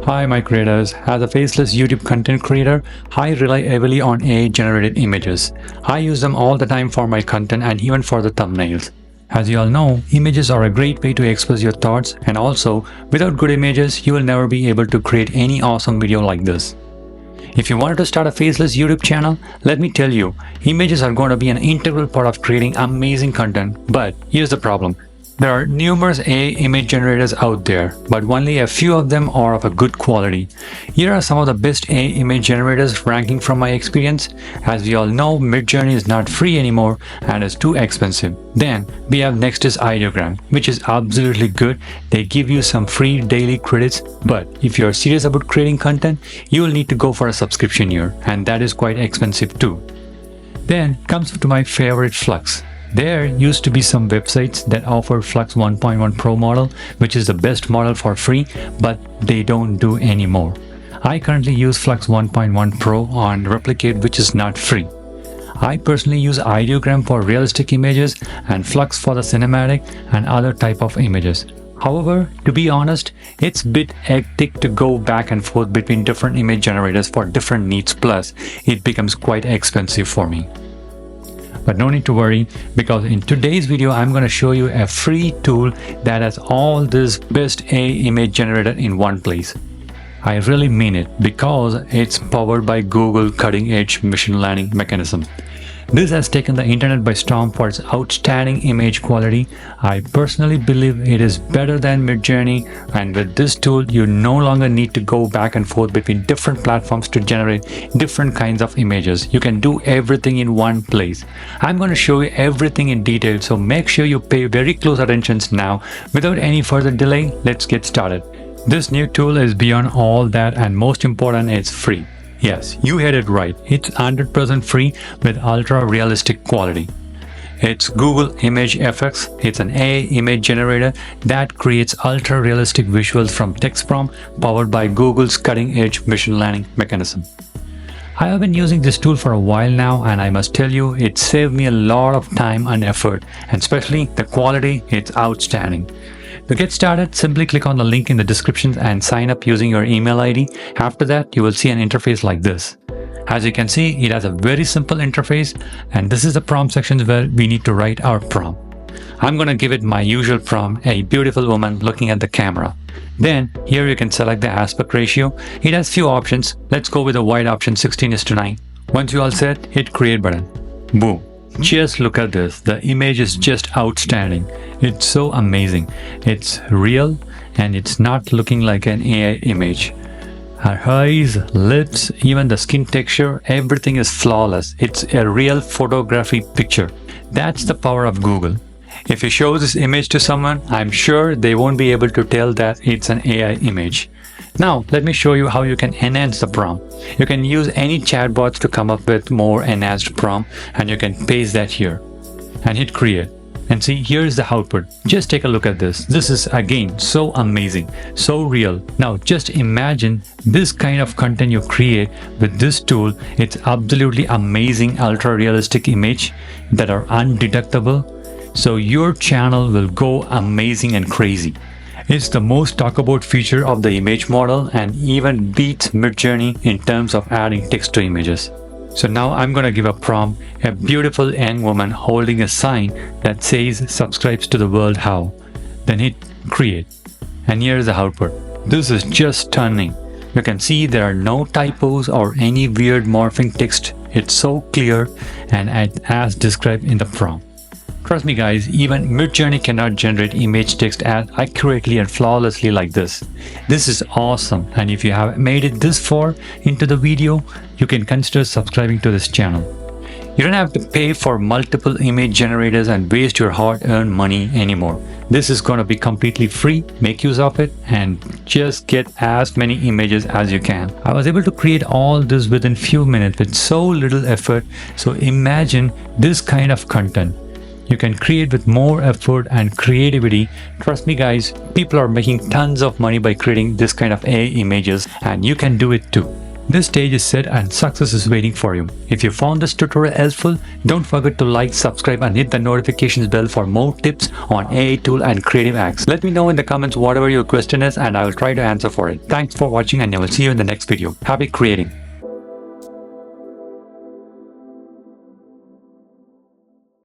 Hi my creators, as a faceless YouTube content creator, I rely heavily on AI generated images. I use them all the time for my content and even for the thumbnails. As you all know, images are a great way to express your thoughts, and also, without good images, you will never be able to create any awesome video like this. If you wanted to start a faceless YouTube channel, let me tell you, images are going to be an integral part of creating amazing content. But here's the problem. There are numerous AI image generators out there, but only a few of them are of a good quality. Here are some of the best AI image generators ranking from my experience. As we all know, MidJourney is not free anymore and is too expensive. Then we have next is Ideogram, which is absolutely good. They give you some free daily credits, but if you are serious about creating content, you will need to go for a subscription year, and that is quite expensive too. Then comes to my favorite Flux. There used to be some websites that offer Flux 1.1 Pro model, which is the best model for free, but they don't do anymore. I currently use Flux 1.1 Pro on Replicate, which is not free. I personally use Ideogram for realistic images and Flux for the cinematic and other type of images. However, to be honest, it's a bit hectic to go back and forth between different image generators for different needs, plus it becomes quite expensive for me. But no need to worry, because in today's video I'm going to show you a free tool that has all this best AI image generator in one place. I really mean it, because it's powered by Google cutting-edge machine learning mechanism. This has taken the internet by storm for its outstanding image quality. I personally believe it is better than MidJourney, and with this tool you no longer need to go back and forth between different platforms to generate different kinds of images. You can do everything in one place. I'm going to show you everything in detail, so make sure you pay very close attention now. Without any further delay, let's get started. This new tool is beyond all that, and most important, it's free. Yes, you heard it right. It's 100% free with ultra realistic quality. It's Google ImageFX. It's an AI image generator that creates ultra realistic visuals from text prompt, powered by Google's cutting-edge machine learning mechanism. I have been using this tool for a while now, and I must tell you, it saved me a lot of time and effort, and especially the quality, it's outstanding. To get started, simply click on the link in the description and sign up using your email ID. After that, you will see an interface like this. As you can see, it has a very simple interface, and this is the prompt section where we need to write our prompt. I'm going to give it my usual prompt, a beautiful woman looking at the camera. Then here you can select the aspect ratio. It has few options. Let's go with the wide option 16:9. Once you all set, hit create button. Boom. Just look at this. The image is just outstanding. It's so amazing. It's real and it's not looking like an AI image. Her eyes, lips, even the skin texture, everything is flawless. It's a real photography picture. That's the power of Google. If you show this image to someone, I'm sure they won't be able to tell that it's an AI image. Now, let me show you how you can enhance the prompt. You can use any chatbots to come up with more enhanced prompt, and you can paste that here and hit create. And see, here is the output. Just take a look at this. This is again so amazing, so real. Now just imagine this kind of content you create with this tool. It's absolutely amazing, ultra realistic image that are undetectable. So your channel will go amazing and crazy. It's the most talked about feature of the image model and even beats MidJourney in terms of adding text to images. So now I'm going to give a prompt, a beautiful young woman holding a sign that says subscribes to the world how. Then hit create. And here's the output. This is just stunning. You can see there are no typos or any weird morphing text. It's so clear and as described in the prompt. Trust me guys, even MidJourney cannot generate image text as accurately and flawlessly like this. This is awesome, and if you have made it this far into the video, you can consider subscribing to this channel. You don't have to pay for multiple image generators and waste your hard-earned money anymore. This is going to be completely free. Make use of it and just get as many images as you can. I was able to create all this within few minutes with so little effort. So imagine this kind of content you can create with more effort and creativity. Trust me guys, people are making tons of money by creating this kind of AI images, and you can do it too. This stage is set and success is waiting for you. If you found this tutorial helpful, don't forget to like, subscribe and hit the notifications bell for more tips on AI tool and creative hacks. Let me know in the comments whatever your question is and I will try to answer for it. Thanks for watching and I will see you in the next video. Happy creating!